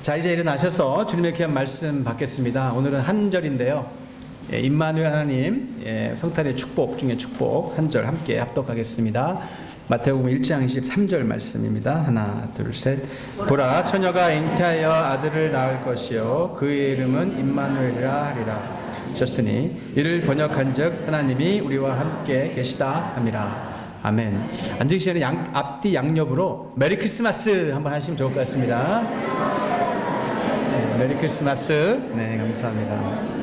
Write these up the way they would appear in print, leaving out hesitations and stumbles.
자, 이제 일어나셔서 주님의 귀한 말씀 받겠습니다. 오늘은 한 절인데요. 임마누엘 하나님, 성탄의 축복 중에 축복 한 절 함께 합독하겠습니다. 마태복음 1장 23절 말씀입니다. 하나, 둘, 셋. 보라, 처녀가 잉태하여 아들을 낳을 것이요 그의 이름은 임마누엘이라 하리라. 하셨으니 이를 번역한즉 하나님이 우리와 함께 계시다 함이라. 아멘. 앉으시기 전에 앞뒤 양옆으로 메리 크리스마스 한번 하시면 좋을 것 같습니다. 네, 메리 크리스마스. 네, 감사합니다.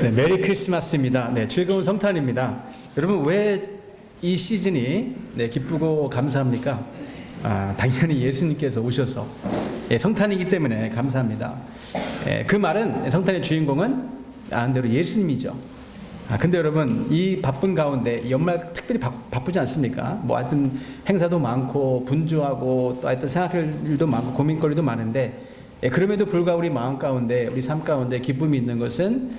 네, 메리 크리스마스입니다. 네, 즐거운 성탄입니다. 여러분, 왜 이 시즌이 기쁘고 감사합니까? 당연히 예수님께서 오셔서 성탄이기 때문에 감사합니다. 그 말은 성탄의 주인공은 안대로 예수님이죠. 근데 여러분, 이 바쁜 가운데 연말 특별히 바쁘지 않습니까? 뭐 하여튼 행사도 많고 분주하고 또 하여튼 생각할 일도 많고 고민거리도 많은데, 그럼에도 불구하고 우리 마음 가운데, 우리 삶 가운데 기쁨이 있는 것은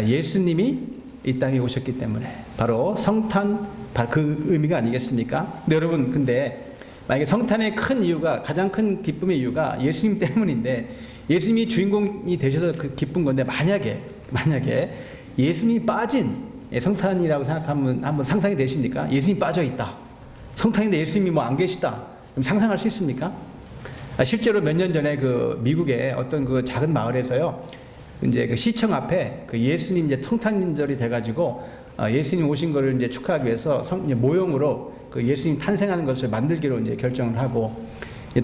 예수님이 이 땅에 오셨기 때문에, 바로 성탄, 바로 그 의미가 아니겠습니까? 근데 여러분, 근데 만약에 성탄의 큰 이유가, 가장 큰 기쁨의 이유가 예수님 때문인데, 예수님이 주인공이 되셔서 그 기쁜 건데, 만약에 예수님이 빠진 성탄이라고 생각하면 한번 상상이 되십니까? 예수님이 빠져 있다. 성탄인데 예수님이 뭐 안 계시다. 그럼 상상할 수 있습니까? 실제로 몇 년 전에 그 미국의 어떤 그 작은 마을에서요, 이제 그 시청 앞에 그 예수님 이제 성탄절이 돼가지고 예수님 오신 거를 이제 축하하기 위해서 모형으로 그 예수님 탄생하는 것을 만들기로 이제 결정을 하고,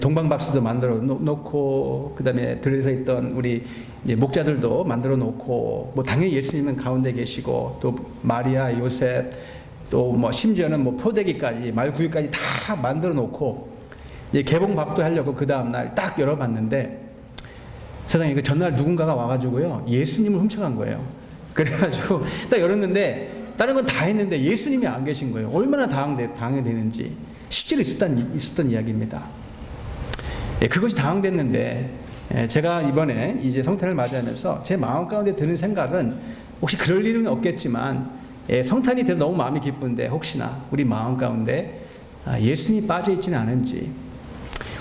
동방박스도 만들어 놓고, 그 다음에 들에서 있던 우리 이제 목자들도 만들어 놓고, 뭐 당연히 예수님은 가운데 계시고, 또 마리아, 요셉, 또 뭐 심지어는 뭐 포대기까지, 말구이까지 다 만들어 놓고, 이제 개봉박도 하려고 그 다음날 딱 열어봤는데, 세상에 그 전날 누군가가 와가지고요, 예수님을 훔쳐간 거예요. 그래가지고 딱 열었는데, 다른 건 다 했는데 예수님이 안 계신 거예요. 얼마나 당황되는지. 실제로 있었던 이야기입니다. 그것이 당황됐는데, 제가 이번에 이제 성탄을 맞이하면서 제 마음 가운데 드는 생각은, 혹시 그럴 일은 없겠지만, 성탄이 돼서 너무 마음이 기쁜데 혹시나 우리 마음 가운데 예수님이 빠져 있지는 않은지,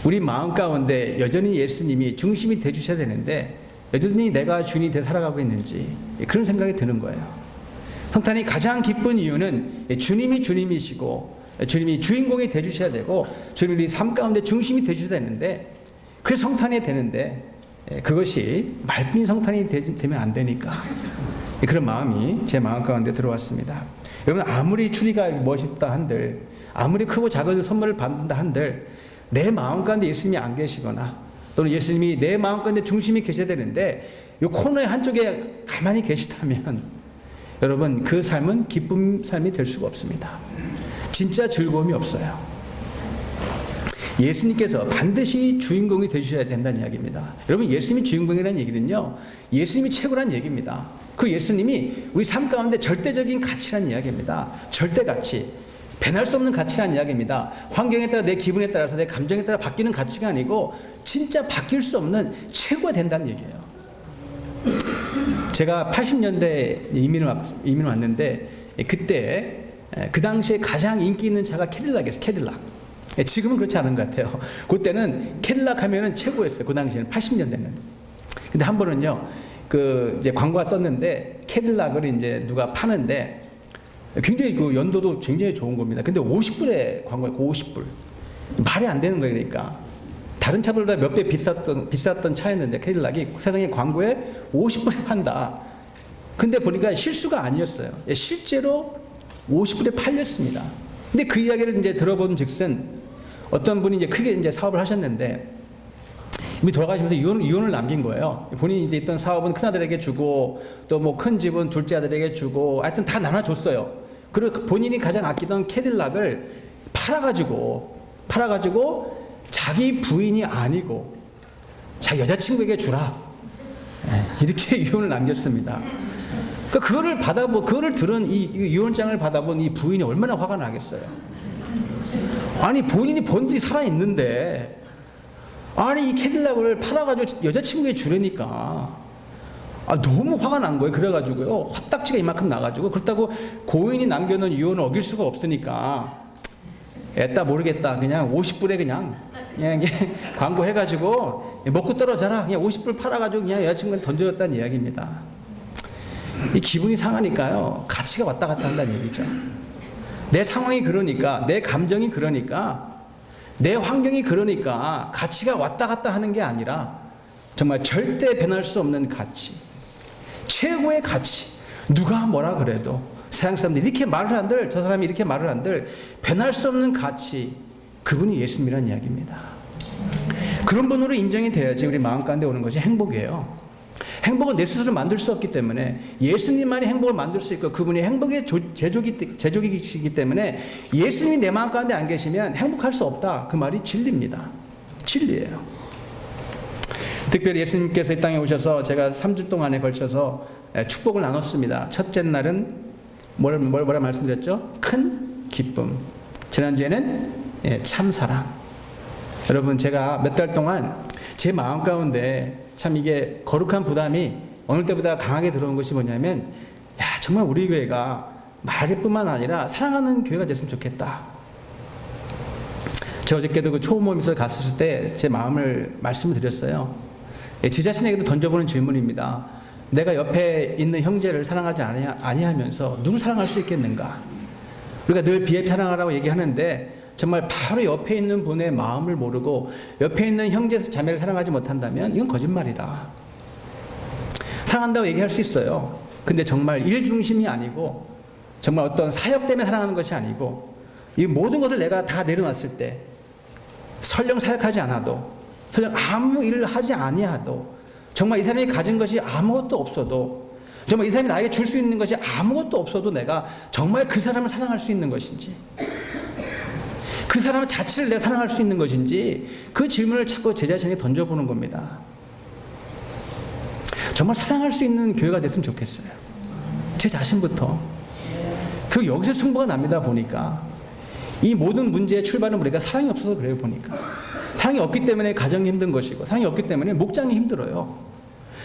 우리 마음 가운데 여전히 예수님이 중심이 돼 주셔야 되는데 여전히 내가 주인이 돼 살아가고 있는지, 그런 생각이 드는 거예요. 성탄이 가장 기쁜 이유는 주님이 주님이시고 주님이 주인공이 돼 주셔야 되고, 주님이 삶 가운데 중심이 돼 주셔야 되는데, 그래서 성탄이 되는데, 그것이 말뿐인 성탄이 되면 안 되니까, 그런 마음이 제 마음 가운데 들어왔습니다. 여러분, 아무리 추리가 멋있다 한들, 아무리 크고 작은 선물을 받는다 한들, 내 마음 가운데 예수님이 안 계시거나, 또는 예수님이 내 마음 가운데 중심이 계셔야 되는데 이 코너의 한쪽에 가만히 계시다면, 여러분, 그 삶은 기쁨 삶이 될 수가 없습니다. 진짜 즐거움이 없어요. 예수님께서 반드시 주인공이 되셔야 된다는 이야기입니다. 여러분, 예수님이 주인공이라는 얘기는요, 예수님이 최고라는 얘기입니다. 그 예수님이 우리 삶 가운데 절대적인 가치라는 이야기입니다. 절대 가치, 변할 수 없는 가치라는 이야기입니다. 환경에 따라, 내 기분에 따라서, 내 감정에 따라 바뀌는 가치가 아니고 진짜 바뀔 수 없는 최고가 된다는 얘기예요. 제가 80년대에 이민 왔는데, 그때 그 당시에 가장 인기 있는 차가 캐딜락이었어요. 캐딜락. 지금은 그렇지 않은 것 같아요. 그때는 캐딜락 하면은 최고였어요. 그 당시에는, 80년대는. 근데 한 번은요, 그 이제 광고가 떴는데 캐딜락을 이제 누가 파는데, 굉장히 그 연도도 굉장히 좋은 겁니다. 근데 50불에 광고에 50불. 말이 안 되는 거예요. 그러니까 다른 차보다 몇 배 비쌌던 차였는데, 캐딜락이 세상에 광고에 50불에 판다. 근데 보니까 실수가 아니었어요. 실제로 50불에 팔렸습니다. 근데 그 이야기를 이제 들어본 즉슨, 어떤 분이 이제 크게 이제 사업을 하셨는데, 이미 돌아가시면서 유언을 남긴 거예요. 본인이 이제 있던 사업은 큰아들에게 주고, 또 뭐 큰 집은 둘째 아들에게 주고, 하여튼 다 나눠줬어요. 그리고 본인이 가장 아끼던 캐딜락을 팔아가지고 자기 부인이 아니고 자기 여자친구에게 주라, 이렇게 유언을 남겼습니다. 그러니까 그거를 들은 이 유언장을 받아본 이 부인이 얼마나 화가 나겠어요. 아니, 본인이 번 딜이 살아있는데, 아니 이 캐딜락을 팔아가지고 여자친구에게 주려니까 너무 화가 난 거예요. 그래가지고요, 화딱지가 이만큼 나가지고, 그렇다고 고인이 남겨놓은 유언을 어길 수가 없으니까 애따 모르겠다. 그냥 50불에 그냥 광고 해가지고 먹고 떨어져라. 그냥 50불 팔아가지고 그냥 여자친구한테 던져줬다는 이야기입니다. 이 기분이 상하니까요. 가치가 왔다 갔다 한다는 얘기죠. 내 상황이 그러니까, 내 감정이 그러니까, 내 환경이 그러니까 가치가 왔다 갔다 하는 게 아니라 정말 절대 변할 수 없는 가치, 최고의 가치, 누가 뭐라 그래도 세상 사람들이 이렇게 말을 한들, 저 사람이 이렇게 말을 한들 변할 수 없는 가치, 그분이 예수님이라는 이야기입니다. 그런 분으로 인정이 돼야지 우리 마음 가운데 오는 것이 행복이에요. 행복은 내 스스로 만들 수 없기 때문에 예수님만이 행복을 만들 수 있고 그분이 행복의 제조기이시기 때문에 예수님이 내 마음 가운데 안 계시면 행복할 수 없다. 그 말이 진리입니다. 진리예요. 특별히 예수님께서 이 땅에 오셔서 제가 3주 동안에 걸쳐서 축복을 나눴습니다. 첫째 날은 뭐라 말씀드렸죠? 큰 기쁨. 지난주에는 참사랑. 여러분, 제가 몇 달 동안 제 마음 가운데 참 이게 거룩한 부담이 어느 때보다 강하게 들어온 것이 뭐냐면, 정말 우리 교회가 말뿐만 아니라 사랑하는 교회가 됐으면 좋겠다. 저 어저께도 그 초모임에서 갔을 때 제 마음을 말씀을 드렸어요. 제 자신에게도 던져보는 질문입니다. 내가 옆에 있는 형제를 사랑하지 아니하면서 누굴 사랑할 수 있겠는가? 우리가 늘 비앱 사랑하라고 얘기하는데 정말 바로 옆에 있는 분의 마음을 모르고 옆에 있는 형제 자매를 사랑하지 못한다면 이건 거짓말이다. 사랑한다고 얘기할 수 있어요. 근데 정말 일 중심이 아니고 정말 어떤 사역 때문에 사랑하는 것이 아니고 이 모든 것을 내가 다 내려놨을 때 설령 사역하지 않아도 설령 아무 일을 하지 아니하도 정말 이 사람이 가진 것이 아무것도 없어도 정말 이 사람이 나에게 줄 수 있는 것이 아무것도 없어도 내가 정말 그 사람을 사랑할 수 있는 것인지 그 사람 자체를 내가 사랑할 수 있는 것인지 그 질문을 자꾸 제 자신에게 던져보는 겁니다. 정말 사랑할 수 있는 교회가 됐으면 좋겠어요. 제 자신부터. 그 여기서 승부가 납니다. 보니까 이 모든 문제의 출발은 우리가 사랑이 없어서 그래요. 보니까 사랑이 없기 때문에 가정이 힘든 것이고 사랑이 없기 때문에 목장이 힘들어요.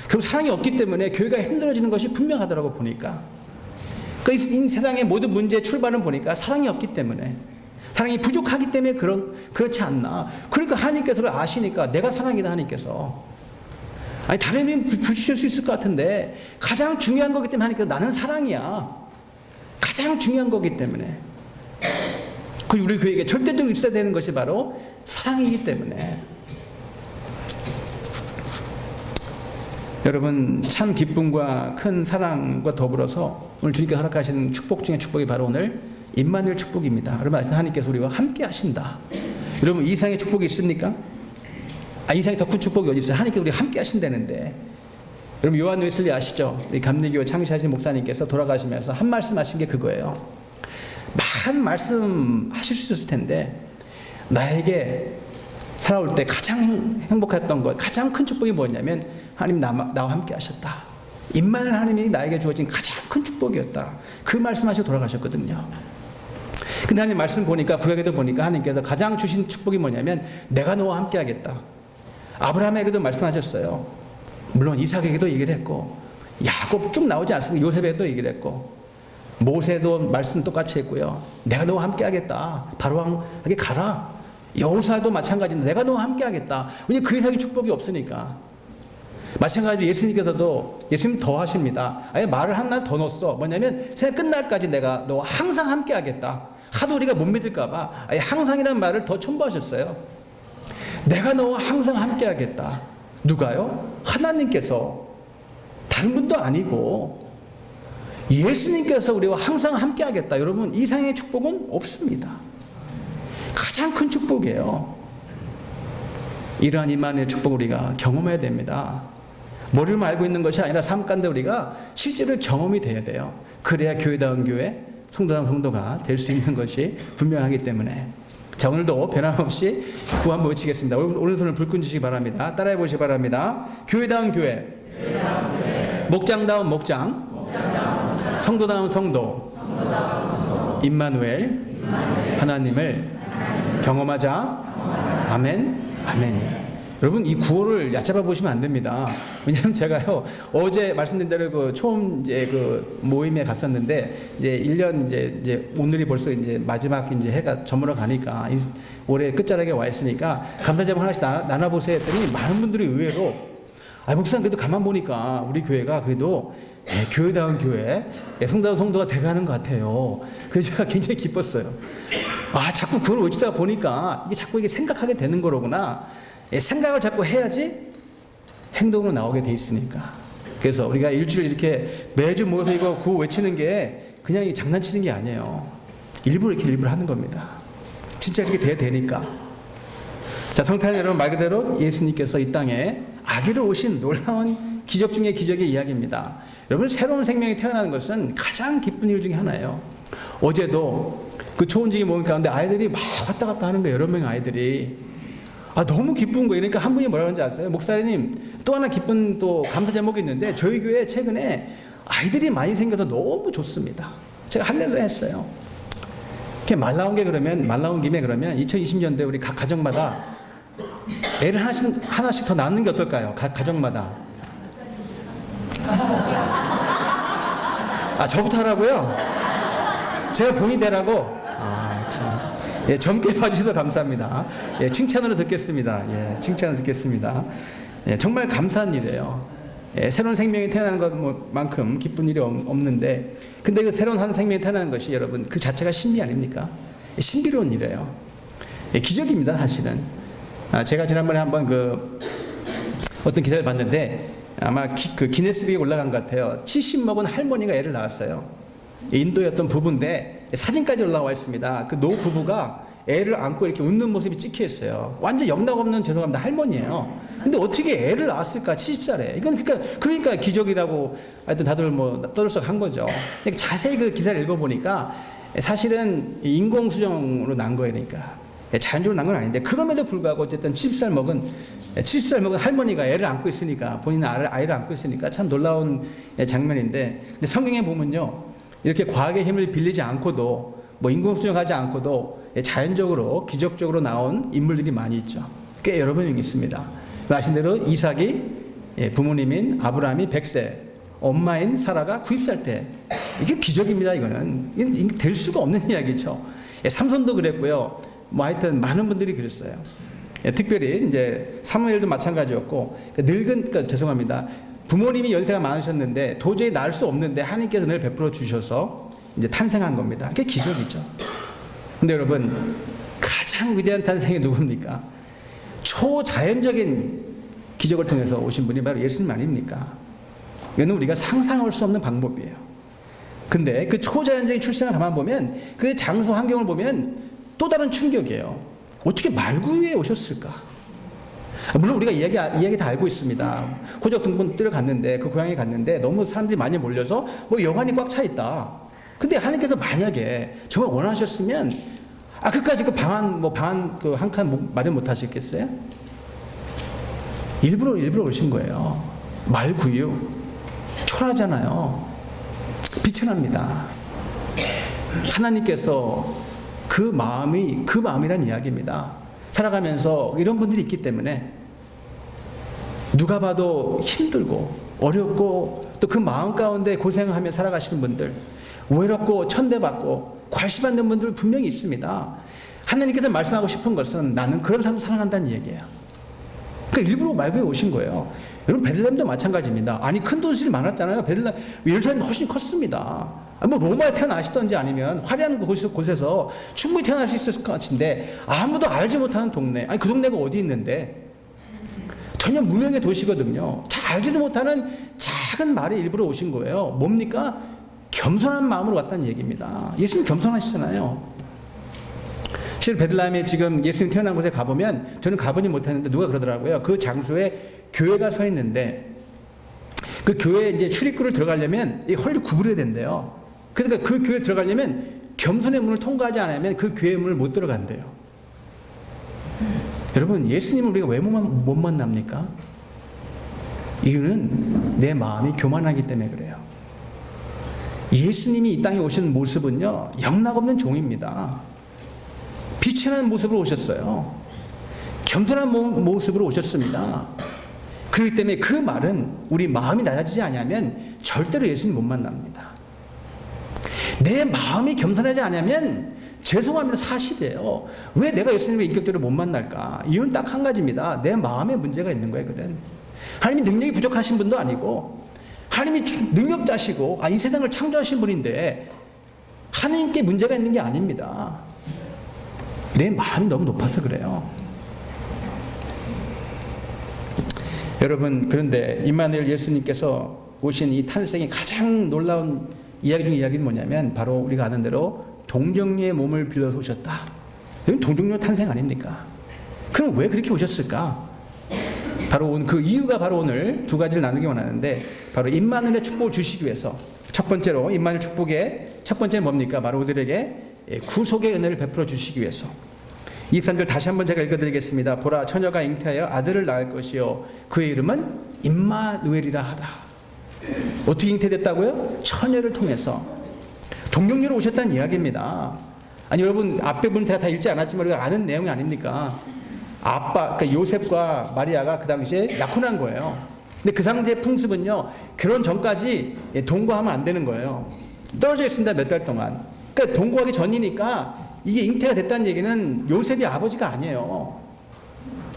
그리고 사랑이 없기 때문에 교회가 힘들어지는 것이 분명하더라고. 보니까 이 세상의 모든 문제의 출발은 보니까 사랑이 없기 때문에, 사랑이 부족하기 때문에 그렇지 않나. 그러니까 하나님께서를 아시니까 내가 사랑이다. 하나님께서 다른 의미 붙이실 수 있을 것 같은데 가장 중요한 거기 때문에 하나님께서 나는 사랑이야. 가장 중요한 거기 때문에. 그 우리 교회에게 절대적으로 있어야 되는 것이 바로 사랑이기 때문에. 여러분, 참 기쁨과 큰 사랑과 더불어서 오늘 주님께서 허락하신 축복 중에 축복이 바로 오늘 임마누엘 축복입니다. 여러분 아시죠? 하나님께서 우리와 함께 하신다. 여러분, 이 이상의 축복이 있습니까? 이 이상의 더 큰 축복이 어디 있어요? 하나님께서 우리와 함께 하신다는데. 여러분, 요한 웨슬리 아시죠? 우리 감리교회 창시하신 목사님께서 돌아가시면서 한 말씀 하신 게 그거예요. 많은 말씀 하실 수 있을 텐데 나에게 살아올 때 가장 행복했던 것, 가장 큰 축복이 뭐냐면 하나님 나와 함께 하셨다. 임마누엘 하나님이 나에게 주어진 가장 큰 축복이었다. 그 말씀하시고 돌아가셨거든요. 근데 하나님 말씀 보니까, 구약에도 보니까 하나님께서 가장 주신 축복이 뭐냐면 내가 너와 함께 하겠다. 아브라함에게도 말씀하셨어요. 물론 이삭에게도 얘기를 했고 야곱 쭉 나오지 않습니까? 요셉에게도 얘기를 했고 모세도 말씀 똑같이 했고요. 내가 너와 함께 하겠다. 바로왕에게 가라. 여호수아도 마찬가지인데 내가 너와 함께 하겠다. 왜냐하면 그 이상의 축복이 없으니까. 마찬가지로 예수님께서도, 예수님 더 하십니다. 아예 말을 한 날 더 넣었어. 뭐냐면 세상 끝날까지 내가 너와 항상 함께 하겠다. 하도 우리가 못 믿을까봐 아예 항상이라는 말을 더 첨부하셨어요. 내가 너와 항상 함께 하겠다. 누가요? 하나님께서. 다른 분도 아니고 예수님께서 우리와 항상 함께 하겠다. 여러분, 이상의 축복은 없습니다. 가장 큰 축복이에요. 이러한 임마누엘 축복을 우리가 경험해야 됩니다. 머리로만 알고 있는 것이 아니라 삶 가운데 우리가 실제로 경험이 돼야 돼요. 그래야 교회다운 교회, 성도다운 성도가 될 수 있는 것이 분명하기 때문에. 자, 오늘도 변함없이 구호 한번 외치겠습니다. 오른손을 불끈 주시기 바랍니다. 따라해 보시기 바랍니다. 교회다운 교회, 목장다운 목장, 성도다운 성도, 임마누엘 하나님을 경험하자. 아멘. 아멘. 여러분, 이 구호를 얕잡아 보시면 안 됩니다. 왜냐하면 제가요, 어제 말씀드린 대로 그 처음 이제 그 모임에 갔었는데, 이제 1년 이제 오늘이 벌써 이제 마지막 이제 해가 저물어 가니까, 올해 끝자락에 와 있으니까, 감사 제목 하나씩 나눠보세요 했더니, 많은 분들이 의외로, 목사님 그래도 가만 보니까 우리 교회가 그래도 교회다운 교회, 성다운 성도가 돼가는 것 같아요. 그래서 제가 굉장히 기뻤어요. 자꾸 그걸 외치다 보니까, 이게 자꾸 이게 생각하게 되는 거로구나. 생각을 자꾸 해야지 행동으로 나오게 돼 있으니까. 그래서 우리가 일주일 이렇게 매주 모여서 이거 구호 외치는 게 그냥 장난치는 게 아니에요. 일부러 이렇게 일부러 하는 겁니다. 진짜 그렇게 돼야 되니까. 자, 성탄 여러분, 말 그대로 예수님께서 이 땅에 아기로 오신 놀라운 기적 중의 기적의 이야기입니다. 여러분, 새로운 생명이 태어나는 것은 가장 기쁜 일 중에 하나예요. 어제도 그 초원지기 모임 가운데 아이들이 막 왔다 갔다 하는 거예요. 여러 명의 아이들이. 너무 기쁜 거예요. 그러니까 한 분이 뭐라고 하는지 아세요? 목사님, 또 하나 기쁜 또 감사 제목이 있는데, 저희 교회 최근에 아이들이 많이 생겨서 너무 좋습니다. 제가 할렐루야 했어요. 말 나온 김에 그러면 2020년도에 우리 각 가정마다 애를 하나씩 더 낳는 게 어떨까요? 각 가정마다. 저부터 하라고요? 제가 본이 되라고? 참. 젊게 봐주셔서 감사합니다. 칭찬으로 듣겠습니다. 칭찬으로 듣겠습니다. 정말 감사한 일이에요. 새로운 생명이 태어나는 것만큼 기쁜 일이 없는데, 근데 그 새로운 한 생명이 태어나는 것이 여러분, 그 자체가 신비 아닙니까? 신비로운 일이에요. 기적입니다, 사실은. 제가 지난번에 한번 어떤 기사를 봤는데, 아마 그 기네스북에 올라간 것 같아요. 70 먹은 할머니가 애를 낳았어요. 인도의 어떤 부부인데 사진까지 올라와 있습니다. 그 노 부부가 애를 안고 이렇게 웃는 모습이 찍혀 있어요. 완전 영락 없는, 죄송합니다, 할머니예요. 근데 어떻게 애를 낳았을까? 70살에. 이건 그러니까 기적이라고 하여튼 다들 떠들썩한 거죠. 자세히 그 기사를 읽어보니까 사실은 인공수정으로 난 거예요. 그러니까 자연적으로 난 건 아닌데, 그럼에도 불구하고 어쨌든 70살 먹은 할머니가 애를 안고 있으니까, 본인은 아이를 안고 있으니까 참 놀라운 장면인데, 근데 성경에 보면요, 이렇게 과학의 힘을 빌리지 않고도, 인공수정하지 않고도 자연적으로 기적적으로 나온 인물들이 많이 있죠. 꽤 여러 명 있습니다. 아신 대로 이삭이 부모님인 아브라함이 100세, 엄마인 사라가 90살 때, 이게 기적입니다. 이게 될 수가 없는 이야기죠. 삼손도 그랬고요. 하여튼 많은 분들이 그랬어요. 특별히 이제 사무엘도 마찬가지였고, 죄송합니다. 부모님이 연세가 많으셨는데 도저히 낳을 수 없는데 하나님께서 늘 베풀어 주셔서 이제 탄생한 겁니다. 그게 기적이죠. 근데 여러분, 가장 위대한 탄생이 누굽니까? 초자연적인 기적을 통해서 오신 분이 바로 예수님 아닙니까? 이거는 우리가 상상할 수 없는 방법이에요. 근데 그 초자연적인 출생을 가만 보면, 그 장소 환경을 보면 또 다른 충격이에요. 어떻게 말구유에 오셨을까? 물론 우리가 이야기 다 알고 있습니다. 호적 등본 뛰어갔는데, 그 고향에 갔는데 너무 사람들이 많이 몰려서 여관이 꽉 차 있다. 근데 하나님께서 만약에 정말 원하셨으면 그까지 그 방안 그 한 칸 마련 못 하셨겠어요? 일부러 오신 거예요. 말구유. 초라하잖아요. 비천합니다. 하나님께서 그 마음이란 이야기입니다. 살아가면서 이런 분들이 있기 때문에 누가 봐도 힘들고 어렵고, 또 그 마음 가운데 고생하며 살아가시는 분들, 외롭고 천대받고 괄시받는 분들 분명히 있습니다. 하나님께서 말씀하고 싶은 것은 나는 그런 삶을 살아간다는 얘기예요. 그러니까 일부러 말구에 오신 거예요. 여러분, 베들레헴도 마찬가지입니다. 큰 도시들이 많았잖아요. 예루살렘이 훨씬 컸습니다. 로마에 태어나시던지 아니면 화려한 곳에서 충분히 태어날 수 있었을 것 같은데, 아무도 알지 못하는 동네, 그 동네가 어디 있는데, 전혀 무명의 도시거든요. 잘 알지도 못하는 작은 마을에 일부러 오신 거예요. 뭡니까? 겸손한 마음으로 왔다는 얘기입니다. 예수님 겸손하시잖아요. 실제 베들레헴에 지금 예수님 태어난 곳에 가보면, 저는 가보지 못했는데 누가 그러더라고요. 그 장소에 교회가 서 있는데, 그 교회에 이제 출입구를 들어가려면 이 허리를 구부려야 된대요. 그러니까 그 교회에 들어가려면 겸손의 문을 통과하지 않으면 그 교회 문을 못 들어간대요. 여러분, 예수님을 우리가 왜 못 만납니까? 이유는 내 마음이 교만하기 때문에 그래요. 예수님이 이 땅에 오신 모습은요, 영락없는 종입니다. 빛이 나는 모습으로 오셨어요. 겸손한 모습으로 오셨습니다. 그렇기 때문에 그 말은 우리 마음이 낮아지지 않으면 절대로 예수님 못 만납니다. 내 마음이 겸손하지 않으면 죄송합니다. 사실이에요. 왜 내가 예수님의 인격적으로 못 만날까? 이유는 딱 한 가지입니다. 내 마음에 문제가 있는 거예요. 그는 하나님이 능력이 부족하신 분도 아니고 하나님이 능력자시고 이 세상을 창조하신 분인데 하나님께 문제가 있는 게 아닙니다. 내 마음이 너무 높아서 그래요. 여러분, 그런데 임마누엘 예수님께서 오신 이 탄생의 가장 놀라운 이야기 중 이야기는 뭐냐면 바로 우리가 아는 대로 동정녀의 몸을 빌려서 오셨다. 이건 동정녀 탄생 아닙니까? 그럼 왜 그렇게 오셨을까? 바로 그 이유가 바로 오늘 두 가지를 나누기 원하는데 바로 임마누엘의 축복을 주시기 위해서 첫 번째로 임마누엘 축복의 첫 번째는 뭡니까? 바로 우리에게 구속의 은혜를 베풀어 주시기 위해서 23절 다시 한번 제가 읽어드리겠습니다. 보라 처녀가 잉태하여 아들을 낳을 것이요 그의 이름은 임마누엘이라 하다. 어떻게 잉태됐다고요? 처녀를 통해서 동정녀로 오셨다는 이야기입니다. 아니 여러분 앞에 분 제가 다 읽지 않았지만 우리가 아는 내용이 아닙니까? 그러니까 요셉과 마리아가 그 당시에 약혼한 거예요. 근데 그 당시의 풍습은요 결혼 전까지 동거하면 안 되는 거예요. 떨어져 있습니다. 몇 달 동안. 그러니까 동거하기 전이니까 이게 잉태가 됐다는 얘기는 요셉이 아버지가 아니에요.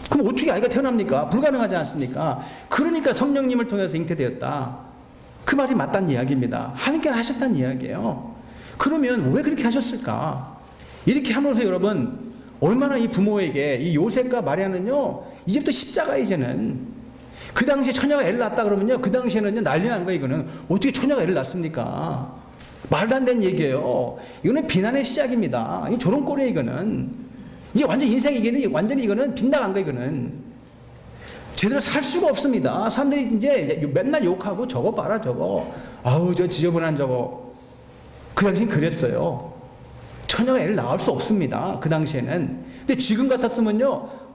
그럼 어떻게 아이가 태어납니까? 불가능하지 않습니까? 그러니까 성령님을 통해서 잉태되었다. 그 말이 맞다는 이야기입니다. 하나님께서 하셨다는 이야기예요. 그러면 왜 그렇게 하셨을까? 이렇게 함으로써 여러분 얼마나 이 부모에게 이 요셉과 마리아는요 이제부터 십자가 이제는 그 당시에 처녀가 애를 낳았다 그러면요 그 당시에는요 난리 난 거예요. 이거는 어떻게 처녀가 애를 낳습니까? 말도 안 되는 얘기예요. 이거는 비난의 시작입니다. 이거 저런 꼴이에요. 이거는 이게 완전 인생이기는 완전히 이거는 빗나간 거예요. 이거는 제대로 살 수가 없습니다. 사람들이 이제 맨날 욕하고 저거 봐라 저거 아우 저 지저분한 저거 그 당시엔 그랬어요. 처녀가 애를 낳을 수 없습니다. 그 당시에는. 근데 지금 같았으면요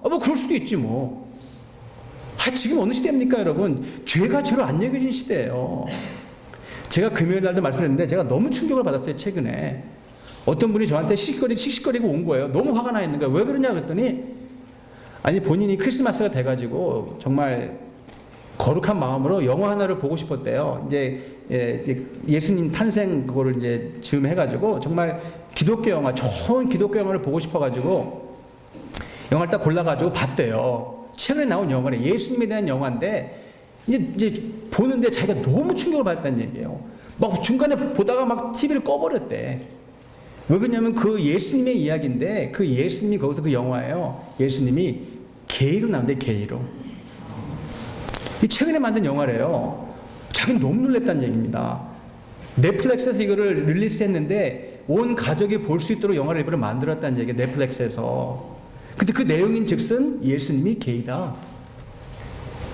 뭐 그럴 수도 있지 뭐. 지금 어느 시대입니까 여러분? 죄가 죄로 안 여겨진 시대예요. 제가 금요일 날도 말씀드렸는데 제가 너무 충격을 받았어요. 최근에 어떤 분이 저한테 씩씩거리고 온 거예요. 너무 화가 나 있는 거예요. 왜 그러냐 그랬더니 아니 본인이 크리스마스가 돼가지고 정말 거룩한 마음으로 영화 하나를 보고 싶었대요. 이제 예수님 탄생 그거를 이제 즈음해가지고 정말 기독교 영화, 좋은 기독교 영화를 보고 싶어가지고 영화를 딱 골라가지고 봤대요. 최근에 나온 영화래. 예수님에 대한 영화인데 이제 보는데 자기가 너무 충격을 받았다는 얘기예요. 막 중간에 보다가 막 TV를 꺼버렸대. 왜 그러냐면 그 예수님의 이야기인데 그 예수님이 거기서 그 영화예요. 예수님이 게이로 나온대. 게이로. 이 최근에 만든 영화래요. 자기는 너무 놀랬다는 얘기입니다. 넷플릭스에서 이거를 릴리스했는데 온 가족이 볼 수 있도록 영화를 일부러 만들었다는 얘기예요. 넷플릭스에서. 근데 그 내용인 즉슨 예수님이 게이다.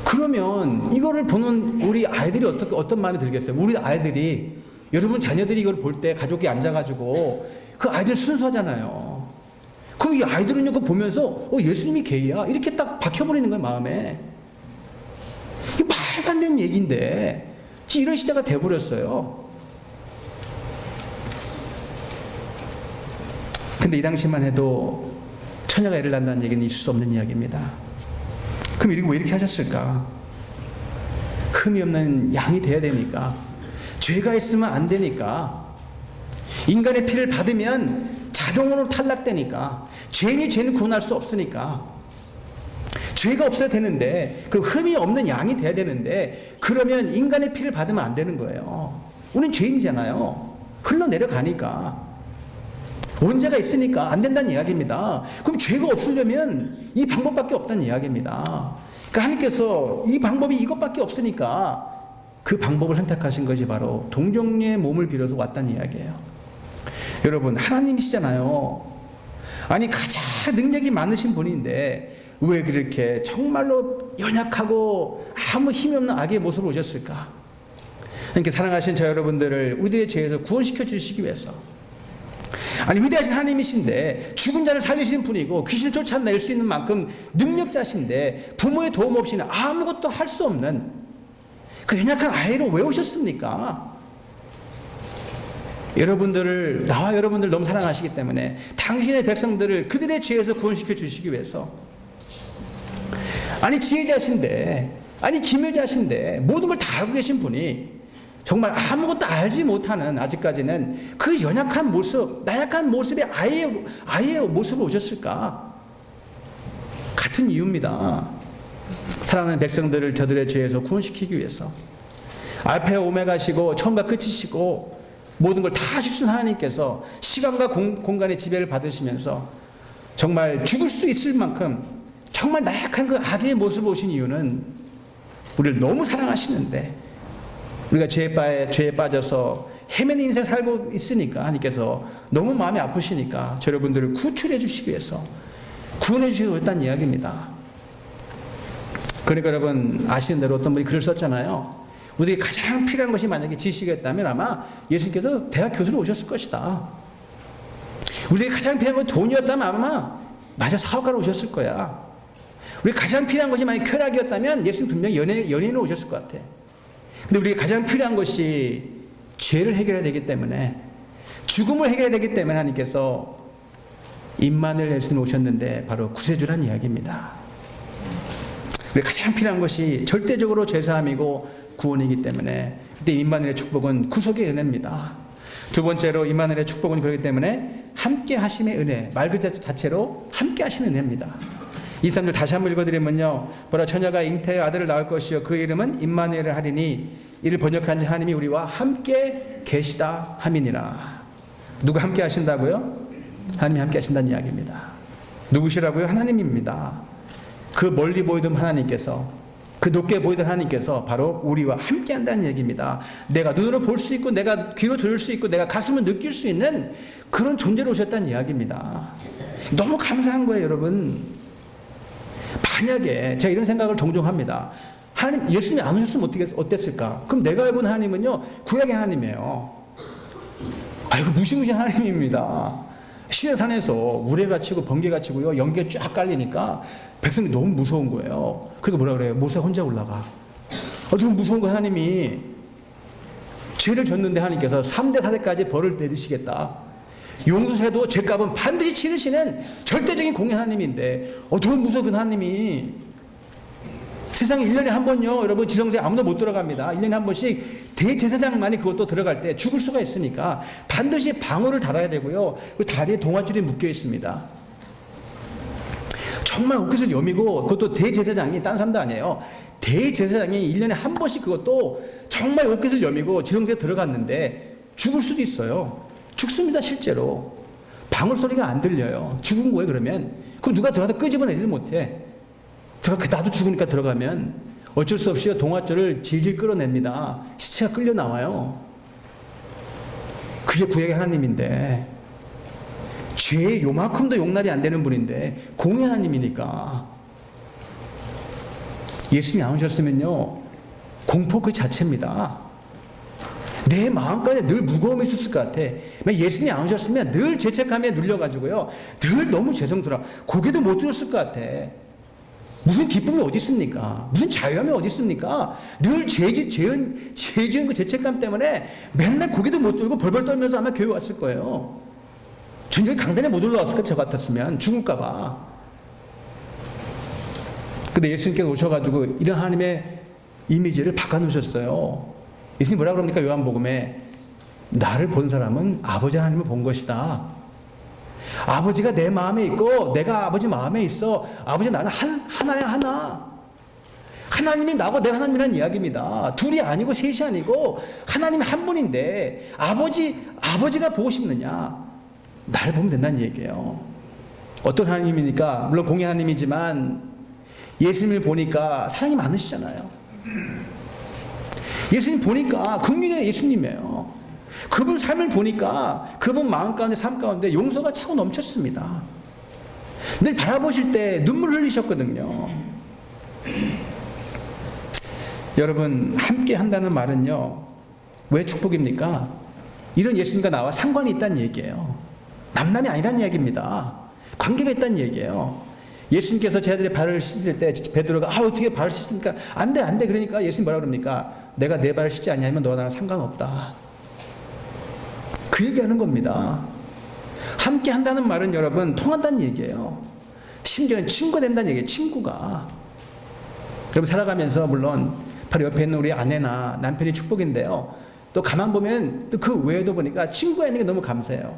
그러면 이거를 보는 우리 아이들이 어떤 마음이 들겠어요? 우리 아이들이 여러분 자녀들이 이걸 볼 때 가족이 앉아가지고 그 아이들 순수하잖아요. 그럼 이 아이들은 이거 보면서 예수님이 게이야 이렇게 딱 박혀버리는 거예요 마음에. 이게 말도 안 되는 얘기인데 이런 시대가 돼버렸어요. 근데 이 당시만 해도 처녀가 애를 낳는다는 얘기는 있을 수 없는 이야기입니다. 그럼 왜 이렇게 하셨을까? 흠이 없는 양이 돼야 되니까, 죄가 있으면 안 되니까, 인간의 피를 받으면 자동으로 탈락되니까, 죄는 구원할 수 없으니까, 죄가 없어야 되는데, 그리고 흠이 없는 양이 돼야 되는데, 그러면 인간의 피를 받으면 안 되는 거예요. 우린 죄인이잖아요. 흘러내려가니까. 원죄가 있으니까 안 된다는 이야기입니다. 그럼 죄가 없으려면 이 방법밖에 없다는 이야기입니다. 그러니까 하나님께서 이 방법이 이것밖에 없으니까 그 방법을 선택하신 것이 바로 동정녀의 몸을 빌어서 왔다는 이야기예요. 여러분 하나님이시잖아요. 아니 가장 능력이 많으신 분인데 왜 그렇게 정말로 연약하고 아무 힘이 없는 악의 모습으로 오셨을까? 그러니까 사랑하신 저 여러분들을 우리들의 죄에서 구원시켜 주시기 위해서, 아니 위대하신 하나님이신데 죽은 자를 살리시는 분이고 귀신을 쫓아낼 수 있는 만큼 능력자신데 부모의 도움 없이는 아무것도 할 수 없는 그 연약한 아이로 왜 오셨습니까? 나와 여러분들 너무 사랑하시기 때문에 당신의 백성들을 그들의 죄에서 구원시켜 주시기 위해서 아니 지혜자신데, 아니 기묘자신데 모든 걸 다 알고 계신 분이 정말 아무것도 알지 못하는 아직까지는 그 연약한 모습, 나약한 모습에 아예 모습을 오셨을까? 같은 이유입니다. 사랑하는 백성들을 저들의 죄에서 구원시키기 위해서 알파와 오메가시고 처음과 끝이시고 모든 걸 다 하시는 하나님께서 시간과 공간의 지배를 받으시면서 정말 죽을 수 있을 만큼 정말 나약한 그 악의 모습을 오신 이유는 우리를 너무 사랑하시는데 우리가 죄에 빠져서 헤매는 인생 살고 있으니까 하나님께서 너무 마음이 아프시니까 여러분들을 구출해 주시기 위해서 구원해 주시기 위했다는 이야기입니다. 그러니까 여러분 아시는 대로 어떤 분이 글을 썼잖아요. 우리에게 가장 필요한 것이 만약에 지식이었다면 아마 예수님께서 대학 교수로 오셨을 것이다. 우리에게 가장 필요한 건 돈이었다면 아마 맞아 사업가로 오셨을 거야. 우리에게 가장 필요한 것이 만약에 쾌락이었다면 예수님 분명히 연예인으로 오셨을 것 같아. 근데 우리에게 가장 필요한 것이 죄를 해결해야 되기 때문에 죽음을 해결해야 되기 때문에 하나님께서 임마누엘 예수님 오셨는데 바로 구세주란 이야기입니다. 우리가 가장 필요한 것이 절대적으로 죄사함이고 구원이기 때문에 그때 임마누엘의 축복은 구속의 은혜입니다. 두 번째로 임마누엘의 축복은 그렇기 때문에 함께 하심의 은혜, 말 그 자체로 함께 하시는 은혜입니다. 23절 다시 한번 읽어드리면요. 보라 처녀가 잉태의 아들을 낳을 것이요 그 이름은 임마누엘을 하리니 이를 번역한 자 하나님이 우리와 함께 계시다 함이니라. 누가 함께 하신다고요? 하나님이 함께 하신다는 이야기입니다. 누구시라고요? 하나님입니다. 그 멀리 보이던 하나님께서, 그 높게 보이던 하나님께서 바로 우리와 함께 한다는 얘기입니다. 내가 눈으로 볼 수 있고 내가 귀로 들을 수 있고 내가 가슴으로 느낄 수 있는 그런 존재로 오셨다는 이야기입니다. 너무 감사한 거예요, 여러분. 만약에 제가 이런 생각을 종종 합니다. 하나님, 예수님이 안 오셨으면 어땠을까? 그럼 내가 알고 있는 하나님은요, 구약의 하나님이에요. 아이고, 무시무시한 하나님입니다. 시내산에서 우레가 치고 번개가 치고요, 연기가 쫙 깔리니까 백성이 너무 무서운 거예요. 그리고 뭐라 그래요? 모세 혼자 올라가. 너무 무서운 거 하나님이. 죄를 졌는데 하나님께서 3대 4대까지 벌을 내리시겠다. 용서해도 죄값은 반드시 치르시는 절대적인 공의 하나님인데 너무 무서운 그 하나님이 세상에 1년에 한 번요, 여러분 지성소에 아무도 못 들어갑니다. 1년에 한 번씩 대제사장만이 그것도 들어갈 때 죽을 수가 있으니까 반드시 방울을 달아야 되고요, 그 다리에 동아줄이 묶여 있습니다. 정말 옷깃을 여미고, 그것도 대제사장이 딴 사람도 아니에요. 대제사장이 1년에 한 번씩 그것도 정말 옷깃을 여미고 지성소에 들어갔는데 죽을 수도 있어요. 죽습니다. 실제로 방울 소리가 안 들려요. 죽은 거예요. 그러면 그럼 누가 들어가서 끄집어내지 못해. 나도 죽으니까 들어가면 어쩔 수 없이 동아줄을 질질 끌어냅니다. 시체가 끌려 나와요. 그게 구약의 하나님인데, 죄 요만큼도 용납이 안 되는 분인데 공의 하나님이니까 예수님이 안 오셨으면요, 공포 그 자체입니다. 내 마음까지 늘 무거움이 있었을 것 같아. 예수님이 안 오셨으면 늘 죄책감에 눌려가지고요, 늘 너무 죄송스러워. 고개도 못 들었을 것 같아. 무슨 기쁨이 어디 있습니까? 무슨 자유함이 어디 있습니까? 늘 죄 지은 그 죄책감 때문에 맨날 고개도 못 들고 벌벌 떨면서 아마 교회 왔을 거예요. 전 여기 강단에 못 올라왔을 것 같았으면, 죽을까봐. 근데 예수님께서 오셔가지고 이런 하나님의 이미지를 바꿔놓으셨어요. 예수님 뭐라 그럽니까? 요한복음에 나를 본 사람은 아버지 하나님을 본 것이다. 아버지가 내 마음에 있고 내가 아버지 마음에 있어. 아버지 나는 하나야, 하나. 하나님이 나고 내가 하나님이라는 이야기입니다. 둘이 아니고 셋이 아니고 하나님이 한 분인데 아버지가 보고 싶느냐? 나를 보면 된다는 얘기예요. 어떤 하나님이니까 물론 공의 하나님이지만 예수님을 보니까 사랑이 많으시잖아요. 예수님 보니까 긍휼의 예수님이에요. 그분 삶을 보니까 그분 마음 가운데 삶 가운데 용서가 차고 넘쳤습니다. 늘 바라보실 때 눈물 흘리셨거든요. 여러분, 함께 한다는 말은요, 왜 축복입니까? 이런 예수님과 나와 상관이 있다는 얘기예요. 남남이 아니라는 이야기입니다. 관계가 있다는 얘기예요. 예수님께서 제 아들의 발을 씻을 때 베드로가 어떻게 발을 씻습니까? 안 돼. 그러니까 예수님 뭐라 그럽니까? 내가 내 발을 씻지 않냐면 너와 나랑 상관없다. 그 얘기하는 겁니다. 함께 한다는 말은 여러분 통한다는 얘기예요. 심지어는 친구가 된다는 얘기예요. 친구가. 여러분 살아가면서 물론 바로 옆에 있는 우리 아내나 남편이 축복인데요. 또 가만 보면 또 그 외에도 보니까 친구가 있는 게 너무 감사해요.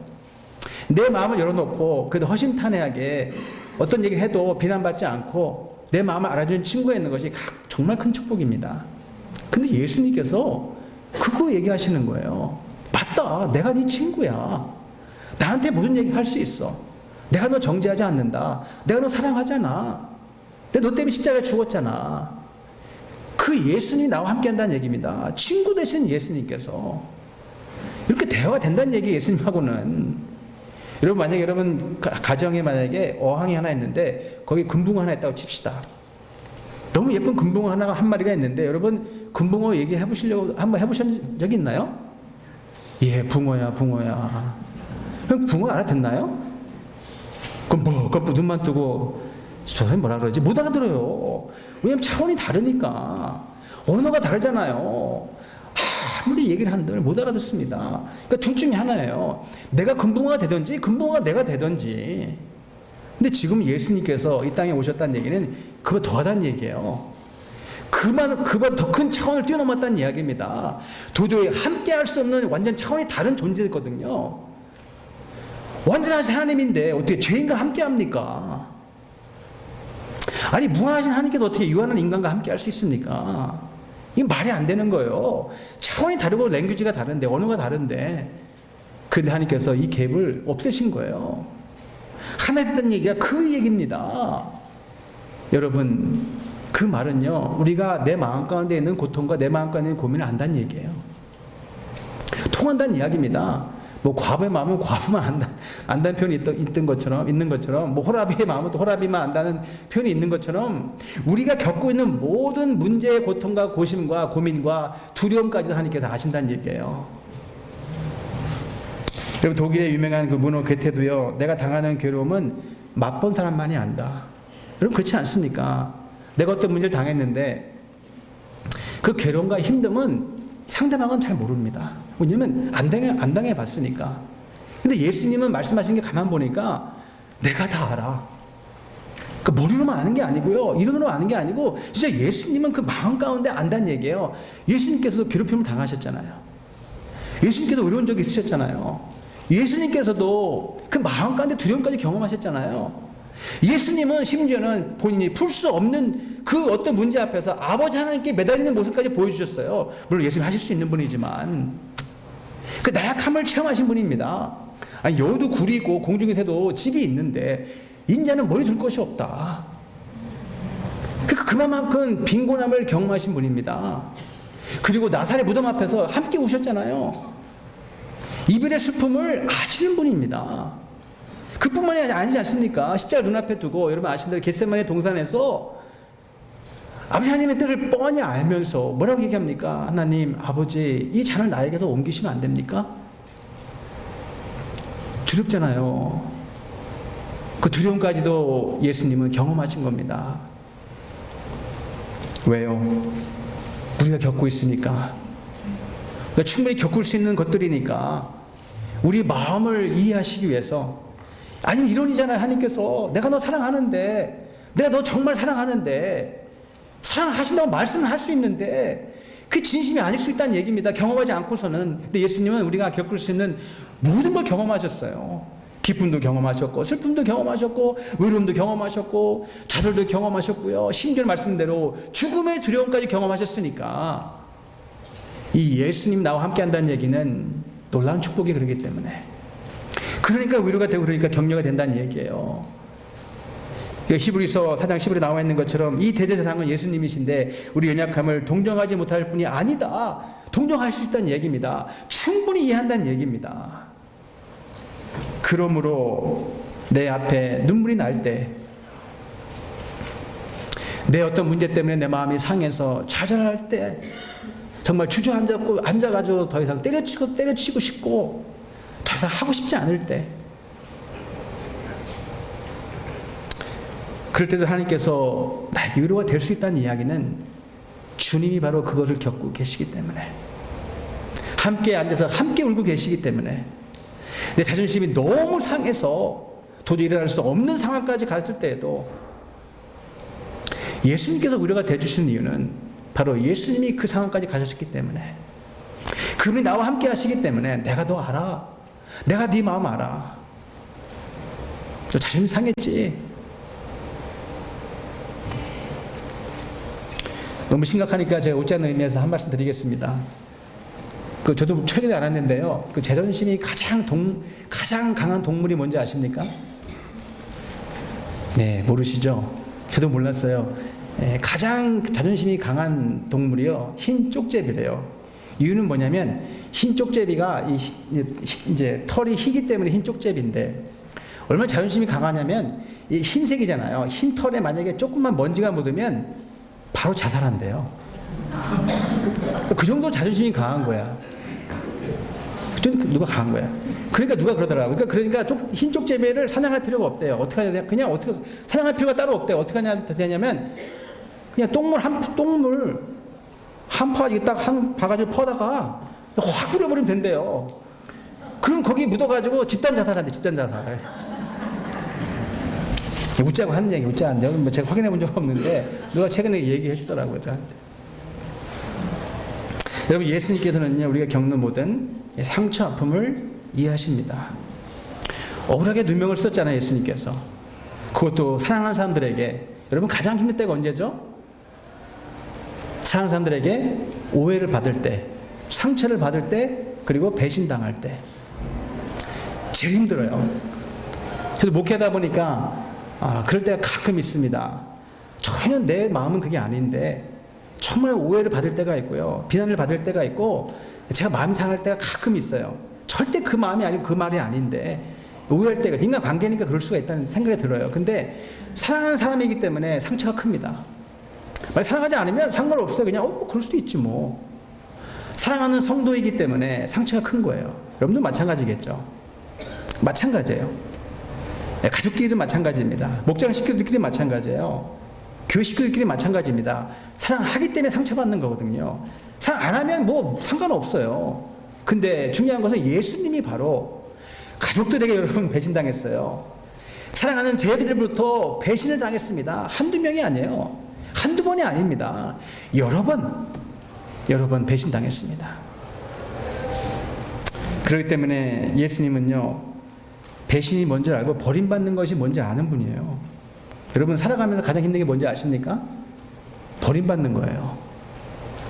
내 마음을 열어놓고 그래도 허심탄회하게 어떤 얘기를 해도 비난받지 않고 내 마음을 알아주는 친구가 있는 것이 정말 큰 축복입니다. 근데 예수님께서 그거 얘기하시는 거예요. 맞다. 내가 네 친구야. 나한테 모든 얘기 할 수 있어. 내가 너 정죄하지 않는다. 내가 너 사랑하잖아. 내가 너 때문에 십자가에 죽었잖아. 그 예수님이 나와 함께 한다는 얘기입니다. 친구 되신 예수님께서. 이렇게 대화가 된다는 얘기예요, 예수님하고는. 여러분, 만약에 여러분 가정에 만약에 어항이 하나 있는데 거기 금붕어 하나 있다고 칩시다. 너무 예쁜 금붕어 하나가 한 마리가 있는데 여러분 금붕어 얘기해 보시려고 한번 해보신 적이 있나요? 예, 붕어야, 붕어야. 그럼 붕어 알아듣나요? 그럼 눈만 뜨고 저 사람이 뭐라 그러지? 못 알아들어요. 왜냐면 차원이 다르니까. 언어가 다르잖아요. 아무리 얘기를 한들 못 알아듣습니다. 그러니까 둘 중에 하나예요. 내가 금붕어가 되든지 금붕어가 내가 되든지. 근데 지금 예수님께서 이 땅에 오셨다는 얘기는 그거 더하다는 얘기예요. 그보다 더 큰 차원을 뛰어넘었다는 이야기입니다. 도저히 함께 할 수 없는 완전 차원이 다른 존재거든요. 완전하신 하나님인데 어떻게 죄인과 함께 합니까? 아니 무한하신 하나님께서 어떻게 유한한 인간과 함께 할 수 있습니까? 이게 말이 안 되는 거예요. 차원이 다르고 랭귀지가 다른데 언어가 다른데 그런데 하나님께서 이 갭을 없애신 거예요. 하나님 했던 얘기가 그 얘기입니다. 여러분 그 말은요 우리가 내 마음 가운데 있는 고통과 내 마음 가운데 있는 고민을 안다는 얘기예요. 통한다는 이야기입니다. 뭐 과부의 마음은 과부만 안다는 표현이 있는 것처럼 뭐 호라비의 마음은 또 호라비만 안다는 표현이 있는 것처럼 우리가 겪고 있는 모든 문제의 고통과 고심과 고민과 두려움까지도 하나님께서 아신다는 얘기예요. 여러분 독일의 유명한 그 문호 괴테도요 내가 당하는 괴로움은 맛본 사람만이 안다. 여러분 그렇지 않습니까? 내가 어떤 문제를 당했는데 그 괴로움과 힘듦은 상대방은 잘 모릅니다. 왜냐면 안 당해 봤으니까. 근데 예수님은 말씀하신 게 가만 보니까 내가 다 알아. 그 머리로만 아는 게 아니고요. 이론으로 아는 게 아니고 진짜 예수님은 그 마음 가운데 안다는 얘기예요. 예수님께서도 괴롭힘을 당하셨잖아요. 예수님께서 어려운 적이 있으셨잖아요. 예수님께서도 그 마음 가운데 두려움까지 경험하셨잖아요. 예수님은 심지어는 본인이 풀 수 없는 그 어떤 문제 앞에서 아버지 하나님께 매달리는 모습까지 보여주셨어요. 물론 예수님 하실 수 있는 분이지만 그 나약함을 체험하신 분입니다. 아니, 여우도 굴이고 공중에 새도 집이 있는데 인자는 머리 둘 것이 없다. 그러니까 그만큼 빈곤함을 경험하신 분입니다. 그리고 나사렛 무덤 앞에서 함께 우셨잖아요. 이별의 슬픔을 아시는 분입니다. 그뿐만이 아니지 않습니까? 십자가 눈앞에 두고 여러분 아시는 대로 겟세마네 동산에서 아버지 하나님의 뜻을 뻔히 알면서 뭐라고 얘기합니까? 하나님 아버지 이 잔을 나에게서 옮기시면 안 됩니까? 두렵잖아요. 그 두려움까지도 예수님은 경험하신 겁니다. 왜요? 우리가 겪고 있으니까. 그러니까 충분히 겪을 수 있는 것들이니까 우리 마음을 이해하시기 위해서. 아니면 이론이잖아요. 하나님께서 내가 너 사랑하는데 내가 너 정말 사랑하는데 사랑하신다고 말씀을 할 수 있는데 그 진심이 아닐 수 있다는 얘기입니다. 경험하지 않고서는. 근데 예수님은 우리가 겪을 수 있는 모든 걸 경험하셨어요. 기쁨도 경험하셨고 슬픔도 경험하셨고 외로움도 경험하셨고 좌절도 경험하셨고요. 심지어 말씀대로 죽음의 두려움까지 경험하셨으니까 이 예수님 나와 함께 한다는 얘기는 놀라운 축복이 그러기 때문에 그러니까 위로가 되고 그러니까 격려가 된다는 얘기예요. 히브리서 4장 10절에 나와 있는 것처럼 이 대제사장은 예수님이신데 우리 연약함을 동정하지 못할 뿐이 아니다. 동정할 수 있다는 얘기입니다. 충분히 이해한다는 얘기입니다. 그러므로 내 앞에 눈물이 날 때 내 어떤 문제 때문에 내 마음이 상해서 좌절할 때 정말 앉아가지고 더 이상 때려치고 싶고 더 이상 하고 싶지 않을 때 그럴 때도 하나님께서 나에게 위로가 될 수 있다는 이야기는 주님이 바로 그것을 겪고 계시기 때문에 함께 앉아서 함께 울고 계시기 때문에 내 자존심이 너무 상해서 도저히 일어날 수 없는 상황까지 갔을 때에도 예수님께서 위로가 되어주시는 이유는 바로 예수님이 그 상황까지 가셨기 때문에, 그분이 나와 함께 하시기 때문에 내가 너 알아. 내가 네 마음 알아. 저 자존심 상했지. 너무 심각하니까 제가 웃지 않는 의미에서 한 말씀 드리겠습니다. 저도 최근에 알았는데요. 자존심이 가장 강한 동물이 뭔지 아십니까? 네, 모르시죠? 저도 몰랐어요. 가장 자존심이 강한 동물이요, 흰 쪽제비래요. 이유는 뭐냐면, 흰 쪽제비가 이제 털이 희기 때문에 흰 쪽제비인데, 얼마나 자존심이 강하냐면, 이 흰색이잖아요. 흰 털에 만약에 조금만 먼지가 묻으면 바로 자살한대요. 그 정도 자존심이 강한 거야. 누가 강한 거야. 그러니까 누가 그러더라고요. 그러니까 흰 쪽제비를 사냥할 필요가 없대요. 어떻게 하냐? 그냥 어떻게 사냥할 필요가 따로 없대요. 어떻게 하냐면 그냥 똥물 한 파 딱 한 바가지를 퍼다가 확 뿌려버리면 된대요. 그럼 거기 묻어가지고 집단 자살한대. 집단 자살. 웃자고 하는 얘기, 웃자 안 돼. 뭐 제가 확인해 본 적 없는데 누가 최근에 얘기해 주더라고요, 저한테. 여러분, 예수님께서는요, 우리가 겪는 모든 상처, 아픔을 이해하십니다. 억울하게 누명을 썼잖아요, 예수님께서. 그것도 사랑하는 사람들에게. 여러분, 가장 힘들 때가 언제죠? 사랑하는 사람들에게 오해를 받을 때, 상처를 받을 때, 그리고 배신당할 때. 제일 힘들어요. 저도 목회하다 보니까 그럴 때가 가끔 있습니다. 전혀 내 마음은 그게 아닌데 정말 오해를 받을 때가 있고요, 비난을 받을 때가 있고, 제가 마음이 상할 때가 가끔 있어요. 절대 그 마음이 아니고 그 말이 아닌데 오해할 때가, 인간관계니까 그럴 수가 있다는 생각이 들어요. 근데 사랑하는 사람이기 때문에 상처가 큽니다. 만약 사랑하지 않으면 상관없어요. 그냥 그럴 수도 있지 뭐. 사랑하는 성도이기 때문에 상처가 큰 거예요. 여러분도 마찬가지겠죠. 마찬가지예요. 가족끼리도 마찬가지입니다. 목장 식구들끼리 마찬가지예요. 교회 식구들끼리 마찬가지입니다. 사랑하기 때문에 상처받는 거거든요. 사랑 안 하면 뭐 상관없어요. 근데 중요한 것은 예수님이 바로 가족들에게 여러분 배신당했어요. 사랑하는 제자들로부터 배신을 당했습니다. 한두 명이 아니에요. 한두 번이 아닙니다. 여러 번 배신당했습니다. 그렇기 때문에 예수님은요, 배신이 뭔지 알고 버림받는 것이 뭔지 아는 분이에요. 여러분, 살아가면서 가장 힘든 게 뭔지 아십니까? 버림받는 거예요.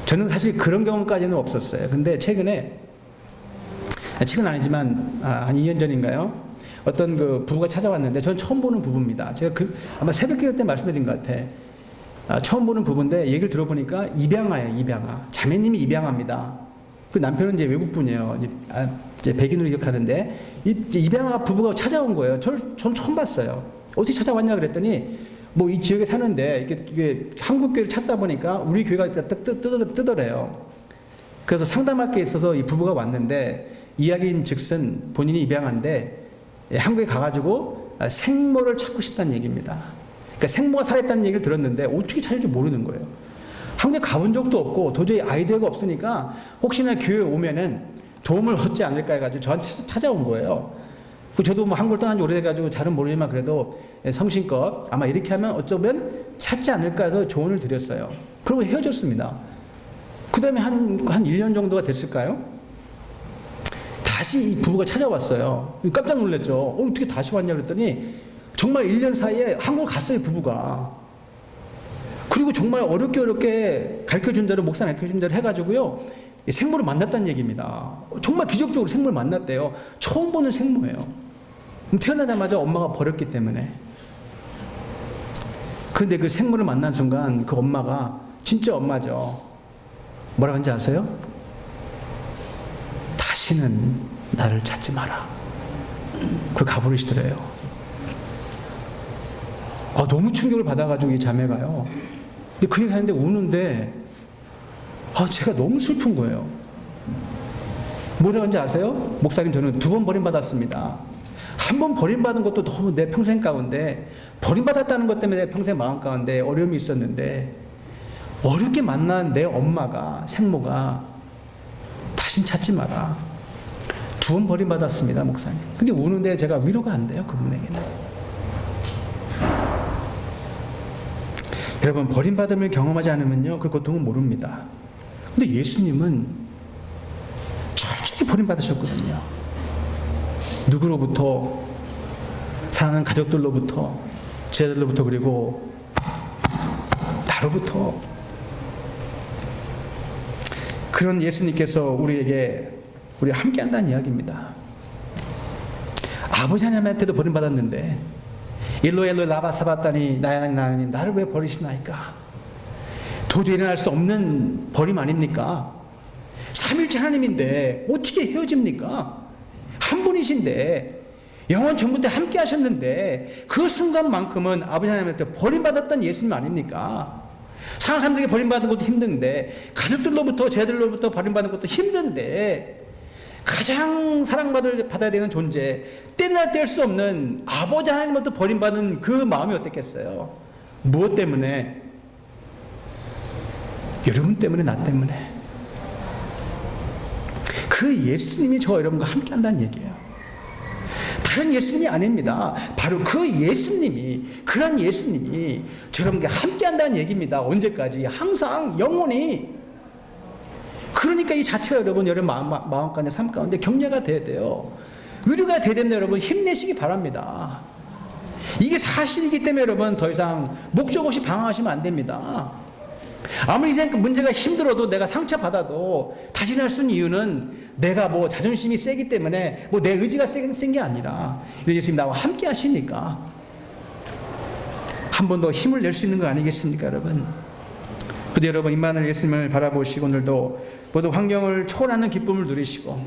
저는 사실 그런 경험까지는 없었어요. 근데 최근은 아니지만 한 2년 전인가요? 어떤 부부가 찾아왔는데, 저는 처음 보는 부부입니다. 제가 아마 새벽기도 때 말씀드린 것 같아. 처음 보는 부부인데 얘기를 들어보니까 입양아예요. 입양아. 자매님이 입양아입니다. 그 남편은 이제 외국분이에요. 이제 백인으로 기억하는데, 입양아 부부가 찾아온 거예요. 전 처음 봤어요. 어떻게 찾아왔냐 그랬더니, 뭐 이 지역에 사는데 이게 한국 교회를 찾다 보니까 우리 교회가 뜨더래요. 그래서 상담할 게 있어서 이 부부가 왔는데, 이야기인 즉슨 본인이 입양한데 한국에 가가지고 생모를 찾고 싶다는 얘기입니다. 그러니까 생모가 살아있다는 얘기를 들었는데 어떻게 찾을 줄 모르는 거예요. 한국에 가본 적도 없고 도저히 아이디어가 없으니까 혹시나 교회에 오면은 도움을 얻지 않을까 해가지고 저한테 찾아온 거예요. 저도 뭐 한국을 떠난 지 오래돼가지고 잘은 모르지만 그래도 성심껏 아마 이렇게 하면 어쩌면 찾지 않을까 해서 조언을 드렸어요. 그리고 헤어졌습니다. 그 다음에 한 1년 정도가 됐을까요? 다시 이 부부가 찾아왔어요. 깜짝 놀랐죠. 어떻게 다시 왔냐 그랬더니 정말 1년 사이에 한국을 갔어요, 부부가. 그리고 정말 어렵게 가르쳐준 대로, 목사 가르쳐준 대로 해가지고요, 생모를 만났다는 얘기입니다. 정말 기적적으로 생모를 만났대요. 처음 보는 생모예요. 태어나자마자 엄마가 버렸기 때문에. 그런데 그 생모를 만난 순간 그 엄마가 진짜 엄마죠. 뭐라고 하는지 아세요? 다시는 나를 찾지 마라. 그걸 가버리시더래요. 너무 충격을 받아가지고 이 자매가요. 근데 그 얘기 하는데 우는데, 제가 너무 슬픈 거예요. 뭐라고 하는지 아세요? 목사님, 저는 2번 버림받았습니다. 한 번 버림받은 것도 너무 내 평생 가운데, 버림받았다는 것 때문에 내 평생 마음 가운데 어려움이 있었는데, 어렵게 만난 내 엄마가, 생모가 다신 찾지 마라. 2번 버림받았습니다, 목사님. 근데 우는데 제가 위로가 안 돼요, 그분에게는. 여러분, 버림받음을 경험하지 않으면요 그 고통은 모릅니다. 근데 예수님은 철저히 버림받으셨거든요. 누구로부터? 사랑하는 가족들로부터, 제자들로부터, 그리고 나로부터. 그런 예수님께서 우리 함께 한다는 이야기입니다. 아버지 하나님한테도 버림받았는데 일로이 엘로이 라마 사바다니 나니 나를 왜 버리시나이까? 도저히 일어날 수 없는 버림 아닙니까? 삼일째 하나님인데 어떻게 헤어집니까? 한 분이신데 영원 전부터 함께 하셨는데 그 순간만큼은 아버지 하나님한테 버림받았던 예수님 아닙니까? 사랑하는 사람들에게 버림받는 것도 힘든데, 가족들로부터 제자들로부터 버림받는 것도 힘든데, 가장 사랑받아야 되는 존재, 떼나 뗄 수 없는 아버지 하나님으로부터 버림받은 그 마음이 어땠겠어요? 무엇 때문에? 여러분 때문에, 나 때문에. 그 예수님이 저와 여러분과 함께 한다는 얘기예요. 다른 예수님이 아닙니다. 바로 그 예수님이, 그런 예수님이 저러분과 함께 한다는 얘기입니다. 언제까지? 항상 영원히. 그러니까 이 자체가 여러분 마음 가운데, 삶 가운데 격려가 돼야 돼요. 위로가 돼야 됩니다. 여러분, 힘내시기 바랍니다. 이게 사실이기 때문에 여러분 더 이상 목적 없이 방황하시면 안 됩니다. 아무리 인생 문제가 힘들어도, 내가 상처받아도 다시 일어날 수 있는 이유는 내가 뭐 자존심이 세기 때문에, 뭐 내 의지가 센 게 아니라 예수님 나와 함께 하시니까 한 번 더 힘을 낼 수 있는 거 아니겠습니까, 여러분? 근데 여러분, 임마누엘 예수님을 바라보시고 오늘도 모두 환경을 초월하는 기쁨을 누리시고,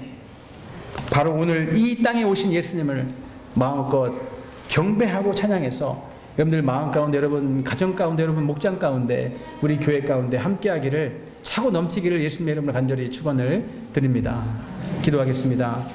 바로 오늘 이 땅에 오신 예수님을 마음껏 경배하고 찬양해서 여러분들 마음 가운데, 여러분 가정 가운데, 여러분 목장 가운데, 우리 교회 가운데 함께하기를, 차고 넘치기를 예수님의 이름으로 간절히 축원을 드립니다. 기도하겠습니다.